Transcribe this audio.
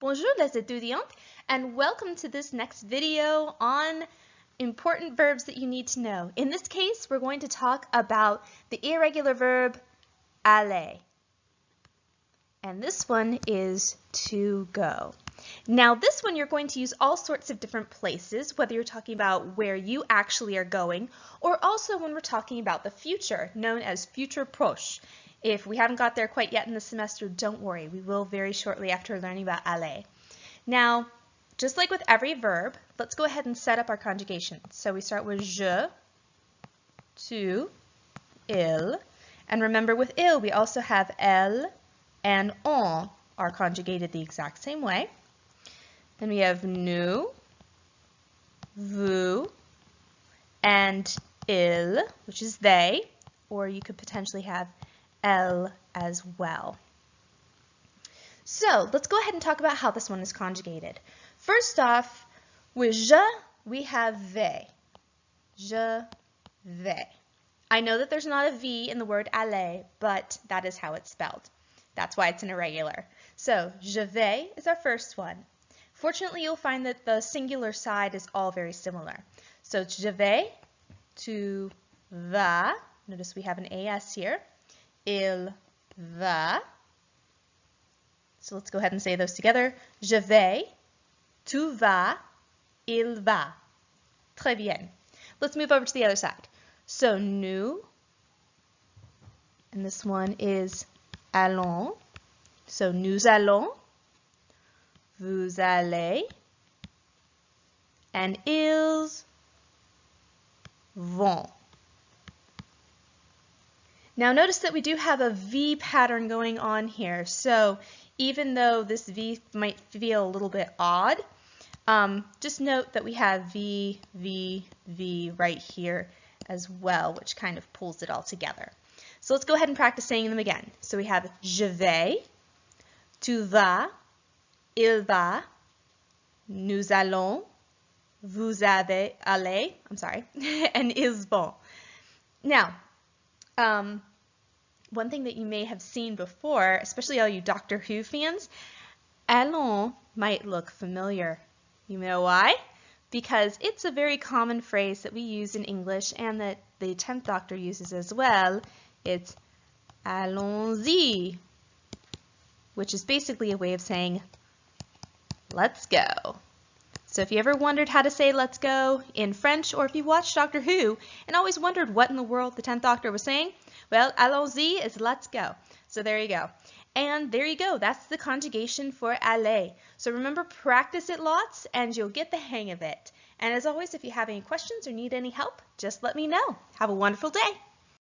Bonjour les étudiantes, and welcome to this next video on important verbs that you need to know. In this case, we're going to talk about the irregular verb aller. And this one is to go. Now this one you're going to use all sorts of different places, whether you're talking about where you actually are going, or also when we're talking about the future, known as futur proche. If we haven't got there quite yet in the semester, don't worry, we will very shortly after learning about aller. Now, just like with every verb, let's go ahead and set up our conjugation. So we start with je, tu, il, and remember with il we also have elle and on are conjugated the exact same way. Then we have nous, vous, and il, which is they, or you could potentially have elle as well. So let's go ahead and talk about how this one is conjugated. First off, with je, we have vais. Je vais. I know that there's not a V in the word aller, but that is how it's spelled. That's why it's an irregular. So je vais is our first one. Fortunately, you'll find that the singular side is all very similar. So je vais, tu vas. Notice we have an AS here. Il va. So let's go ahead and say those together. Je vais, tu vas, il va. Très bien. Let's move over to the other side. So nous, and this one is allons. So nous allons, vous allez, and ils vont. Now notice that we do have a V pattern going on here. So even though this V might feel a little bit odd, just note that we have V, V, V right here as well, which kind of pulls it all together. So let's go ahead and practice saying them again. So we have je vais, tu vas, il va, nous allons, vous allez, and ils vont. Now, one thing that you may have seen before, especially all you Doctor Who fans, allons might look familiar. You know why? Because it's a very common phrase that we use in English and that the 10th Doctor uses as well. It's allons-y, which is basically a way of saying let's go. So if you ever wondered how to say let's go in French, or if you watched Doctor Who and always wondered what in the world the 10th Doctor was saying, well, allons-y is let's go. So there you go. And there you go. That's the conjugation for aller. So remember, practice it lots and you'll get the hang of it. And as always, if you have any questions or need any help, just let me know. Have a wonderful day.